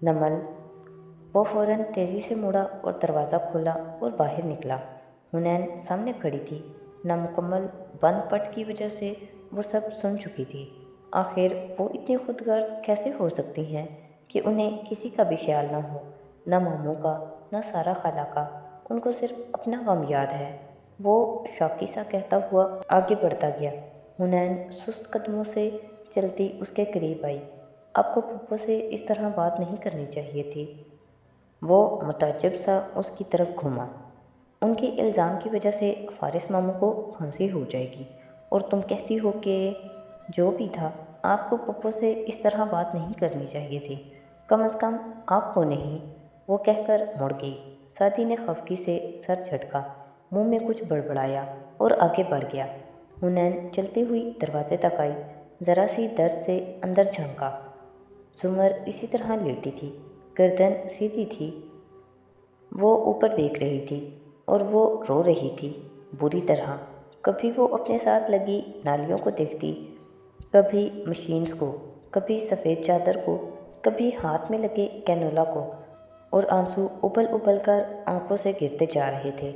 नमल। वो फौरन तेज़ी से मुड़ा और दरवाज़ा खोला और बाहर निकला। हुनैन सामने खड़ी थी। नामुकम्मल बंद पट की वजह से वो सब सुन चुकी थी। आखिर वो इतनी खुदगर्ज कैसे हो सकती हैं कि उन्हें किसी का भी ख्याल ना हो, न मामू का, न सारा खाला का। उनको सिर्फ अपना गम याद है। वो शौकी सा कहता हुआ आगे बढ़ता गया। हुनैन सुस्त कदमों से चलती उसके करीब आई। आपको पप्पो से इस तरह बात नहीं करनी चाहिए थी। वो मुताज्जिब सा उसकी तरफ घूमा। उनके इल्ज़ाम की वजह से फारिस मामू को फांसी हो जाएगी और तुम कहती हो कि जो भी था, आपको पप्पो से इस तरह बात नहीं करनी चाहिए थी, कम अज़ कम आपको नहीं। वो कहकर मुड़ गई। सादी ने खफकी से सर झटका, मुंह में कुछ बड़बड़ाया और आगे बढ़ गया। हुनैन चलती हुई दरवाजे तक आई। ज़रा सी दर्द से अंदर झांका। जुमर इसी तरह लेटी थी, गर्दन सीधी थी। वो ऊपर देख रही थी और वो रो रही थी बुरी तरह। कभी वो अपने साथ लगी नालियों को देखती, कभी मशीन्स को, कभी सफ़ेद चादर को, कभी हाथ में लगे कैनोला को, और आंसू उबल उबल कर आंखों से गिरते जा रहे थे।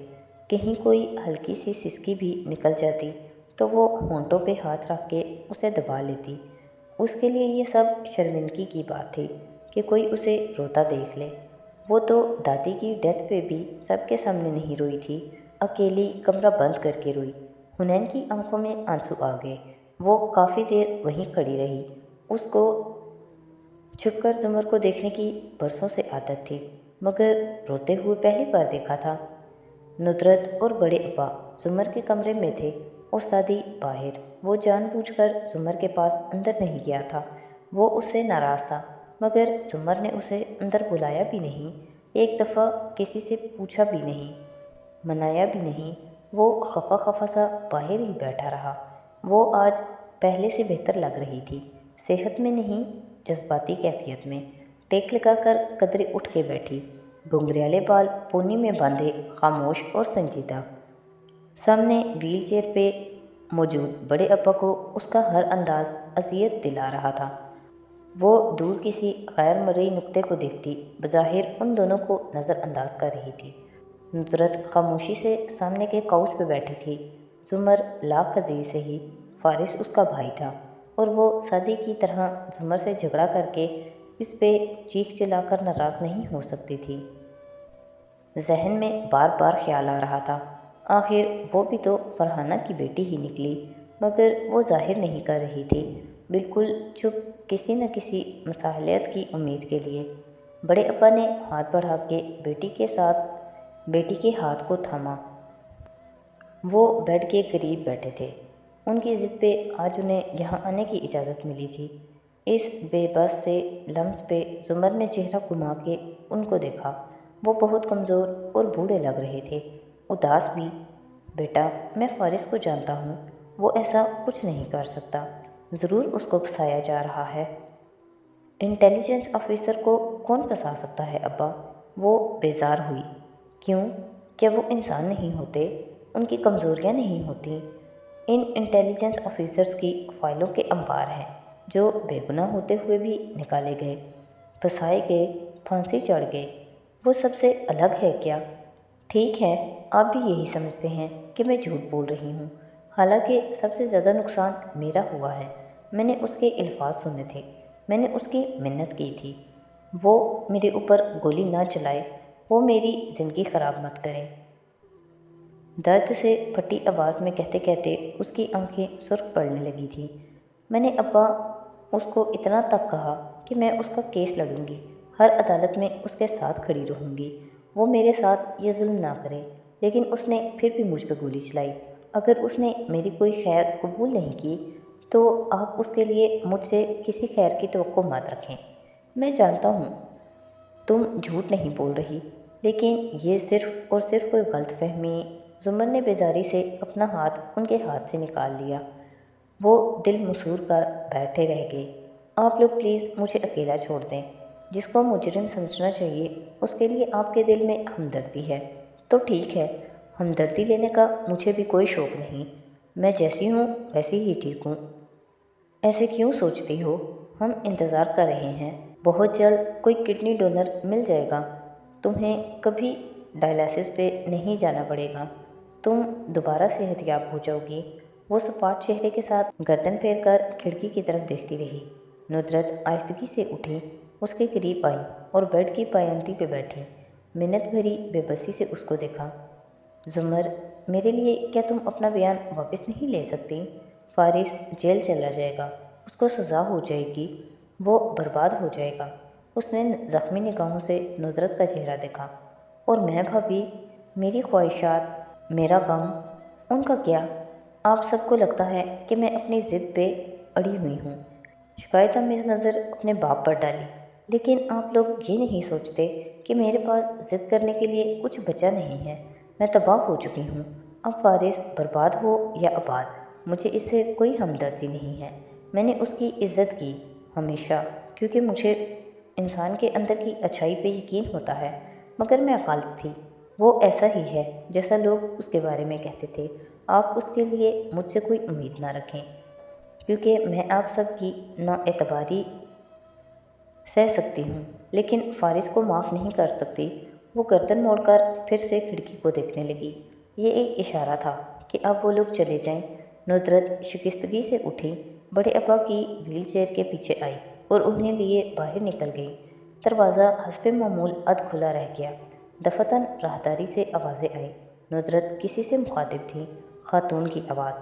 कहीं कोई हल्की सी सिसकी भी निकल जाती तो वो होंठों पे हाथ रख के उसे दबा लेती। उसके लिए ये सब शर्मिंदगी की बात थी कि कोई उसे रोता देख ले। वो तो दादी की डेथ पे भी सबके सामने नहीं रोई थी, अकेली कमरा बंद करके रोई। हुनैन की आंखों में आंसू आ गए। वो काफ़ी देर वहीं खड़ी रही। उसको छुपकर जुमर को देखने की बरसों से आदत थी, मगर रोते हुए पहली बार देखा था। नुदरत और बड़े अब्बा जुमर के कमरे में थे और सादी बाहर। वो जानबूझकर जुमर के पास अंदर नहीं गया था। वो उससे नाराज़ था, मगर जुमर ने उसे अंदर बुलाया भी नहीं, एक दफ़ा किसी से पूछा भी नहीं, मनाया भी नहीं। वो खफा खफा सा बाहर ही बैठा रहा। वो आज पहले से बेहतर लग रही थी, सेहत में नहीं, जज्बाती कैफियत में। टेक लगाकर कदरे उठ के बैठी, घुंघराले बाल पोनी में बांधे, खामोश और संजीदा। सामने व्हील चेयर पे मौजूद बड़े अब्बा को उसका हर अंदाज अजियत दिला रहा था। वो दूर किसी गैर मरई नुक्ते को देखती, बज़ाहिर उन दोनों को नज़रअंदाज कर रही थी। नुसरत खामोशी से सामने के काउच पे बैठी थी। जुमर लाख अजीज से ही, फारिस उसका भाई था और वो सादी की तरह जुमर से झगड़ा करके इस पे चीख चिल्लाकर नाराज़ नहीं हो सकती थी। जहन में बार बार ख्याल आ रहा था, आखिर वो भी तो फरहाना की बेटी ही निकली, मगर वो जाहिर नहीं कर रही थी, बिल्कुल चुप, किसी न किसी मसाहलियत की उम्मीद के लिए। बड़े अब्बा ने हाथ बढ़ा के बेटी के हाथ को थामा। वो बेड के करीब बैठे थे। उनकी ज़िद पे आज उन्हें यहाँ आने की इजाज़त मिली थी। इस बेबस से लम्स पे जुमर ने चेहरा घुमा के उनको देखा। वो बहुत कमज़ोर और बूढ़े लग रहे थे, उदास भी। बेटा, मैं फारिस को जानता हूँ, वो ऐसा कुछ नहीं कर सकता। ज़रूर उसको फंसाया जा रहा है। इंटेलिजेंस ऑफिसर को कौन फंसा सकता है अब्बा? वो बेजार हुई। क्यों? क्या वो इंसान नहीं होते? उनकी कमज़ोरियाँ नहीं होती? इन इंटेलिजेंस ऑफिसर्स की फाइलों के अंबार हैं, जो बेगुनाह होते हुए भी निकाले गए, फंसाए गए, फांसी चढ़ गए। वो सबसे अलग है क्या? ठीक है, आप भी यही समझते हैं कि मैं झूठ बोल रही हूँ, हालांकि सबसे ज़्यादा नुकसान मेरा हुआ है। मैंने उसके अल्फाज सुने थे, मैंने उसकी मिन्नत की थी, वो मेरे ऊपर गोली ना चलाए, वो मेरी ज़िंदगी ख़राब मत करे। दर्द से फटी आवाज़ में कहते कहते उसकी आंखें सुर्ख पड़ने लगी थी। मैंने अब्बा उसको इतना तक कहा कि मैं उसका केस लड़ूंगी, हर अदालत में उसके साथ खड़ी रहूंगी, वो मेरे साथ ये जुल्म ना करे, लेकिन उसने फिर भी मुझ पर गोली चलाई। अगर उसने मेरी कोई खैर कबूल नहीं की तो आप उसके लिए मुझसे किसी खैर की तवक्को मत रखें। मैं जानता हूँ तुम झूठ नहीं बोल रही, लेकिन ये सिर्फ और सिर्फ कोई गलतफहमी। जुम्मन ने बेजारी से अपना हाथ उनके हाथ से निकाल लिया। वो दिल मसूर कर बैठे रह गए। आप लोग प्लीज़ मुझे अकेला छोड़ दें। जिसको मुजरिम समझना चाहिए उसके लिए आपके दिल में हमदर्दी है तो ठीक है, हमदर्दी लेने का मुझे भी कोई शौक़ नहीं। मैं जैसी हूँ वैसी ही ठीक हूँ। ऐसे क्यों सोचती हो? हम इंतज़ार कर रहे हैं। बहुत जल्द कोई किडनी डोनर मिल जाएगा। तुम्हें कभी डायलिसिस पे नहीं जाना पड़ेगा। तुम दोबारा सेहतयाब हो जाओगी। वो सपाट चेहरे के साथ गर्दन फेर कर खिड़की की तरफ देखती रही। नुदरत आहिस्तगी से उठी, उसके करीब आई और बेड की पायंती पे बैठी। मिन्नत भरी बेबसी से उसको देखा। जुमर, मेरे लिए क्या तुम अपना बयान वापस नहीं ले सकती? फारिस जेल चला जाएगा, उसको सज़ा हो जाएगी, वो बर्बाद हो जाएगा। उसने ज़ख्मी निगाहों से नुदरत का चेहरा देखा। और मैं भाभी, मेरी ख्वाहिशात, मेरा गम, उनका क्या? आप सबको लगता है कि मैं अपनी ज़िद पे अड़ी हुई हूँ। शिकायत आमेज़ नज़र अपने बाप पर डाली। लेकिन आप लोग ये नहीं सोचते कि मेरे पास ज़िद करने के लिए कुछ बचा नहीं है। मैं तबाह हो चुकी हूँ। अब फारिस बर्बाद हो या आबाद, मुझे इससे कोई हमदर्दी नहीं है। मैंने उसकी इज़्ज़त की हमेशा, क्योंकि मुझे इंसान के अंदर की अच्छाई पे यकीन होता है। मगर मैं अकालत थी। वो ऐसा ही है जैसा लोग उसके बारे में कहते थे। आप उसके लिए मुझसे कोई उम्मीद ना रखें, क्योंकि मैं आप सबकी नाएतबारी सह सकती हूँ, लेकिन फारिस को माफ़ नहीं कर सकती। वो गर्दन मोड़कर फिर से खिड़की को देखने लगी। ये एक इशारा था कि अब वो लोग चले जाएं। नुदरत शिकस्तगी से उठी, बड़े अब्बा की व्हील चेयर के पीछे आई और उन्हें लिए बाहर निकल गई। दरवाज़ा हस्बे मामूल अध खुला रह गया। दफतन राहदारी से आवाज़ें आई। नुदरत किसी से मुखातिब थी। खातून की आवाज़,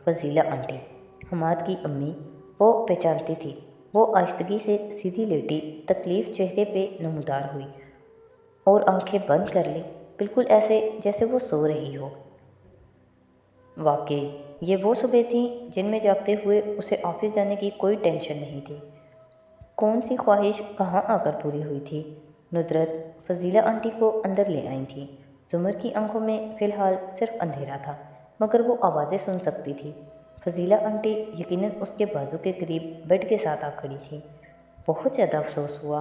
फजीला आंटी, हमाद की अम्मी। वो पहचानती थी। वो आहिस्तगी से सीधी लेटी, तकलीफ़ चेहरे पे नमूदार हुई और आंखें बंद कर ली, बिल्कुल ऐसे जैसे वो सो रही हो। वाकई ये वो सुबह थी जिनमें जागते हुए उसे ऑफिस जाने की कोई टेंशन नहीं थी। कौन सी ख्वाहिश कहाँ आकर पूरी हुई थी? नुदरत फजीला आंटी को अंदर ले आई थी। जुमर की आंखों में फ़िलहाल सिर्फ अंधेरा था, मगर वो आवाज़ें सुन सकती थी। फजीला आंटी यकीनन उसके बाजू के करीब बेड के साथ आ खड़ी थी। बहुत ज़्यादा अफसोस हुआ।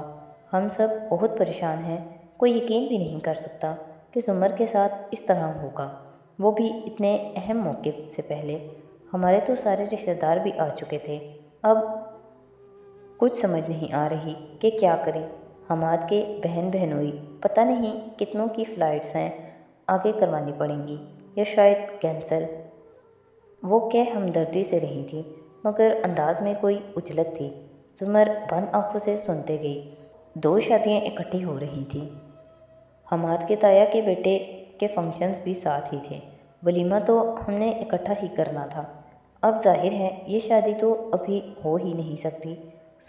हम सब बहुत परेशान हैं। कोई यकीन भी नहीं कर सकता कि जुमर के साथ इस तरह होगा, वो भी इतने अहम मौके से पहले। हमारे तो सारे रिश्तेदार भी आ चुके थे। अब कुछ समझ नहीं आ रही कि क्या करें। हमाद के बहन बहनोई, पता नहीं कितनों की फ़्लाइट्स हैं, आगे करवानी पड़ेंगी या शायद कैंसिल। वो क्या हमदर्दी से रही थी, मगर अंदाज में कोई उजलत थी। जुमर बंद आंखों से सुनते गई। 2 शादियां इकट्ठी हो रही थीं। हमाद के ताया के बेटे के फंक्शंस भी साथ ही थे। वलीमा तो हमने इकट्ठा ही करना था। अब जाहिर है ये शादी तो अभी हो ही नहीं सकती।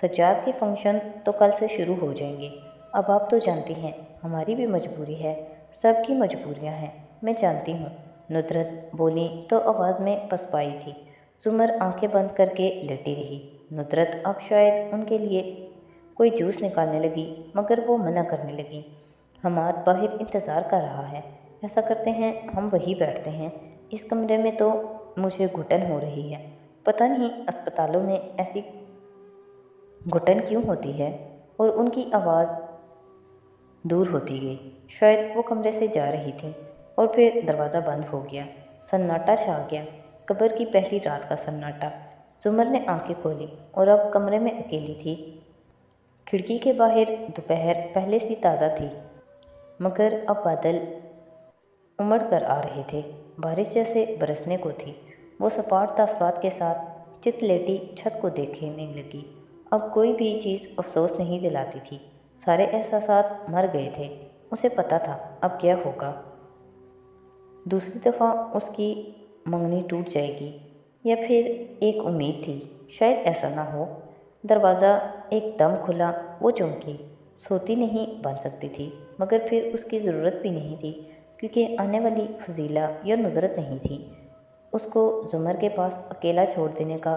सज्जाद के फंक्शन तो कल से शुरू हो जाएंगे। अब आप तो जानती हैं, हमारी भी मजबूरी है, सबकी मजबूरियां हैं, मैं जानती हूँ। नुदरत बोली तो आवाज़ में पसपाई थी। जुमर आंखें बंद करके लेटी रही। नुदरत अब शायद उनके लिए कोई जूस निकालने लगी, मगर वो मना करने लगी। हमाद बाहर इंतज़ार कर रहा है। ऐसा करते हैं, हम वहीं बैठते हैं। इस कमरे में तो मुझे घुटन हो रही है। पता नहीं अस्पतालों में ऐसी घुटन क्यों होती है। और उनकी आवाज़ दूर होती गई। शायद वो कमरे से जा रही थी और फिर दरवाज़ा बंद हो गया। सन्नाटा छा गया, कब्र की पहली रात का सन्नाटा। जुमर ने आंखें खोली और अब कमरे में अकेली थी। खिड़की के बाहर दोपहर पहले सी ताज़ा थी, मगर अब बादल उमड़ कर आ रहे थे। बारिश जैसे बरसने को थी। वो सपाट तासुरात के साथ चित लेटी छत को देखने लगी। अब कोई भी चीज़ अफसोस नहीं दिलाती थी। सारे एहसासात मर गए थे। उसे पता था अब क्या होगा। दूसरी दफ़ा उसकी मंगनी टूट जाएगी, या फिर एक उम्मीद थी, शायद ऐसा ना हो। दरवाज़ा एकदम खुला। वो चौंकी। सोती नहीं बन सकती थी, मगर फिर उसकी ज़रूरत भी नहीं थी, क्योंकि आने वाली फजीला या नुदरत नहीं थी। उसको जुमर के पास अकेला छोड़ देने का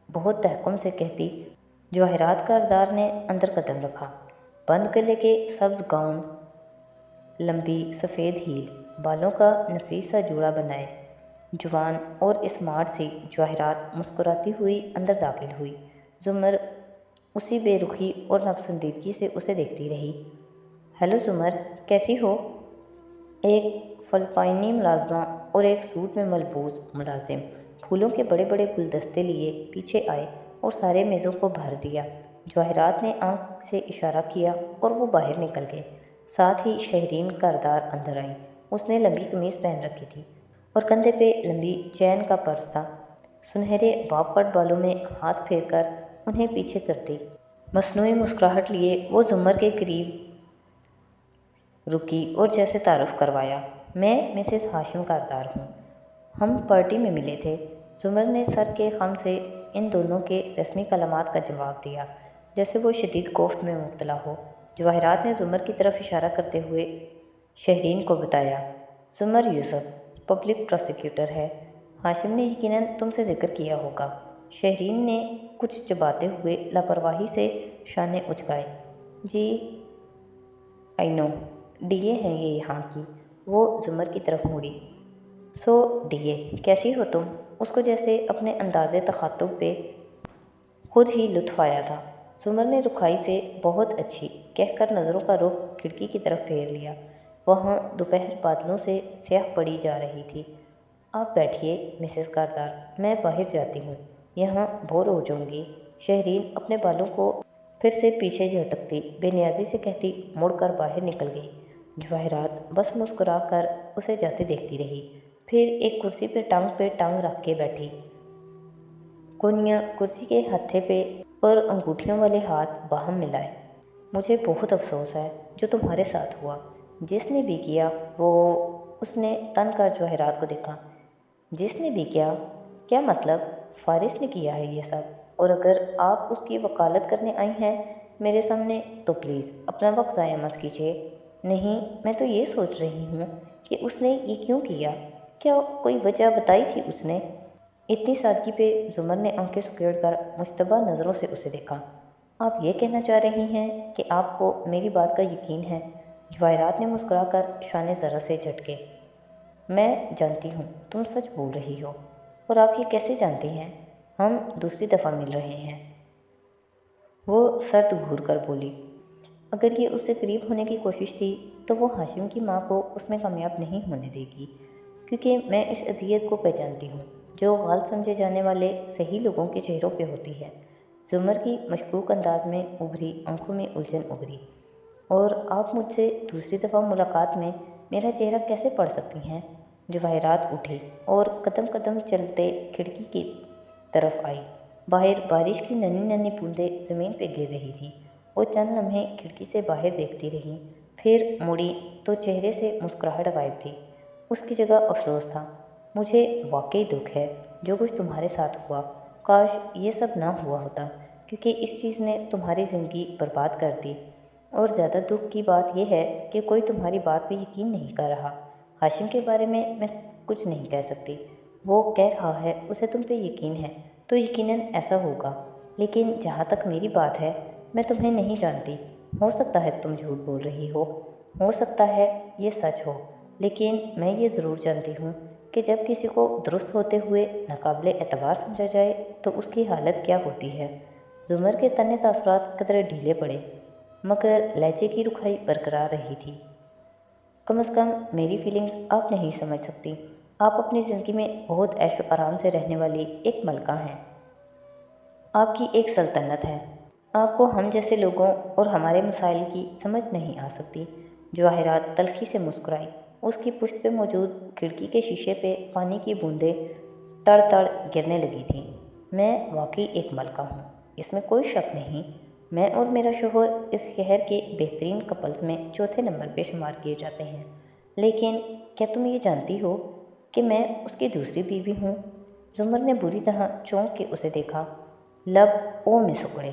बहुत तहकुम से कहती। जवाहरात कारदार ने अंदर कदम रखा। बंद गले के सब्ज गाउन, लंबी सफ़ेद हील, बालों का नफीस सा जूड़ा बनाए, जवान और स्मार्ट सी जवाहरात मुस्कुराती हुई अंदर दाखिल हुई। जुमर उसी बेरुखी और नापसंदीदगी से उसे देखती रही। हेलो जुमर, कैसी हो? एक फ़िलिपाइनी मुलाज़मा और एक सूट में मलबूस मुलाजिम फूलों के बड़े बड़े गुलदस्ते लिए पीछे आए और सारे मेज़ों को भर दिया। جواہرات نے آنکھ سے اشارہ کیا اور وہ باہر نکل گئے۔ ساتھ ہی شہرین کردار اندر آئی۔ اس نے لمبی قمیض پہن رکھی تھی اور کندھے پہ لمبی چین کا پرس تھا۔ سنہرے باب کٹ بالوں میں ہاتھ پھیر کر انہیں پیچھے کرتی مصنوعی مسکراہٹ لیے وہ زمر کے قریب رکی اور جیسے تعارف کروایا، میں مسز ہاشم کردار ہوں، ہم پارٹی میں ملے تھے۔ زمر نے سر کے خم سے ان دونوں کے رسمی کلمات کا جواب دیا جیسے وہ شدید کوفت میں مبتلا ہو۔ جواہرات نے زمر کی طرف اشارہ کرتے ہوئے شہرین کو بتایا، زمر یوسف پبلک پراسیکیوٹر ہے، ہاشم نے یقیناً تم سے ذکر کیا ہوگا۔ شہرین نے کچھ چباتے ہوئے لاپرواہی سے شانے اچکائے۔ جی آئی نو، ڈی اے ہیں یہ یہاں کی۔ وہ زمر کی طرف مڑی۔ سو ڈی اے، کیسی ہو تم؟ اس کو جیسے اپنے انداز تخاطب پہ خود ہی لطف آیا تھا۔ زمر نے رکھائی سے بہت اچھی کہہ کر نظروں کا رخ کھڑکی کی طرف پھیر لیا۔ وہاں دوپہر بادلوں سے سیاہ پڑی جا رہی تھی۔ آپ بیٹھیے مسز کردار، میں باہر جاتی ہوں، یہاں بور ہو جاؤں گی۔ شہرین اپنے بالوں کو پھر سے پیچھے جھٹکتی بے نیازی سے کہتی مڑ کر باہر نکل گئی۔ جواہرات بس مسکرا کر اسے جاتے دیکھتی رہی، پھر ایک کرسی پہ ٹانگ رکھ کے بیٹھی۔ کونیاں کرسی کے ہتھے پہ اور انگوٹھیوں والے ہاتھ باہم ملائے۔ مجھے بہت افسوس ہے جو تمہارے ساتھ ہوا، جس نے بھی کیا وہ… اس نے تن کر جواہرات کو دیکھا۔ جس نے بھی کیا؟ کیا مطلب؟ فارس نے کیا ہے یہ سب، اور اگر آپ اس کی وکالت کرنے آئی ہیں میرے سامنے تو پلیز اپنا وقت ضائع مت کیجیے۔ نہیں، میں تو یہ سوچ رہی ہوں کہ اس نے یہ کیوں کیا؟ کیا کوئی وجہ بتائی تھی اس نے؟ اتنی سادگی پہ زمر نے آنکھیں سکیڑ کر مشتبہ نظروں سے اسے دیکھا۔ آپ یہ کہنا چاہ رہی ہیں کہ آپ کو میری بات کا یقین ہے؟ جواہرات نے مسکرا کر شانے ذرا سے جھٹکے۔ میں جانتی ہوں تم سچ بول رہی ہو۔ اور آپ یہ کیسے جانتی ہیں؟ ہم دوسری دفعہ مل رہے ہیں۔ وہ سر گھور کر بولی۔ اگر یہ اس سے قریب ہونے کی کوشش تھی تو وہ ہاشم کی ماں کو اس میں کامیاب نہیں ہونے دے گی، کیونکہ میں اس اذیت کو پہچانتی ہوں جو غلط سمجھے جانے والے صحیح لوگوں کے چہروں پہ ہوتی ہے۔ زمر کی مشکوک انداز میں ابھری آنکھوں میں الجھن ابھری۔ اور آپ مجھ سے دوسری دفعہ ملاقات میں میرا چہرہ کیسے پڑھ سکتی ہیں؟ جواہرات اٹھی اور قدم قدم چلتے کھڑکی کی طرف آئی۔ باہر بارش کی ننھی ننھی بوندیں زمین پہ گر رہی تھی۔ وہ چند لمحے کھڑکی سے باہر دیکھتی رہی، پھر مڑی تو چہرے سے مسکراہٹ غائب تھی۔ اس کی جگہ افسوس تھا۔ مجھے واقعی دکھ ہے جو کچھ تمہارے ساتھ ہوا۔ کاش یہ سب نہ ہوا ہوتا، کیونکہ اس چیز نے تمہاری زندگی برباد کر دی۔ اور زیادہ دکھ کی بات یہ ہے کہ کوئی تمہاری بات پہ یقین نہیں کر رہا۔ ہاشم کے بارے میں کچھ نہیں کہہ سکتی۔ وہ کہہ رہا ہے اسے تم پہ یقین ہے تو یقیناً ایسا ہوگا، لیکن جہاں تک میری بات ہے میں تمہیں نہیں جانتی۔ ہو سکتا ہے تم جھوٹ بول رہی ہو سکتا ہے یہ سچ ہو، لیکن میں یہ ضرور جانتی ہوں کہ جب کسی کو درست ہوتے ہوئے ناقابل اعتبار سمجھا جائے تو اس کی حالت کیا ہوتی ہے۔ زمر کے تنے تاثرات قدرے ڈھیلے پڑے، مگر لہجے کی رکھائی برقرار رہی تھی۔ کم از کم میری فیلنگز آپ نہیں سمجھ سکتی۔ آپ اپنی زندگی میں بہت عیش و آرام سے رہنے والی ایک ملکہ ہیں۔ آپ کی ایک سلطنت ہے۔ آپ کو ہم جیسے لوگوں اور ہمارے مسائل کی سمجھ نہیں آ سکتی۔ جواہرات تلخی سے مسکرائی۔ اس کی پشت پہ موجود کھڑکی کے شیشے پہ پانی کی بوندیں تڑ تڑ گرنے لگی تھیں۔ میں واقعی ایک ملکہ ہوں، اس میں کوئی شک نہیں۔ میں اور میرا شوہر اس شہر کے بہترین کپلز میں چوتھے نمبر پہ شمار کیے جاتے ہیں۔ لیکن کیا تم یہ جانتی ہو کہ میں اس کی دوسری بیوی ہوں؟ زمر نے بری طرح چونک کے اسے دیکھا۔ لب او میں سکڑے۔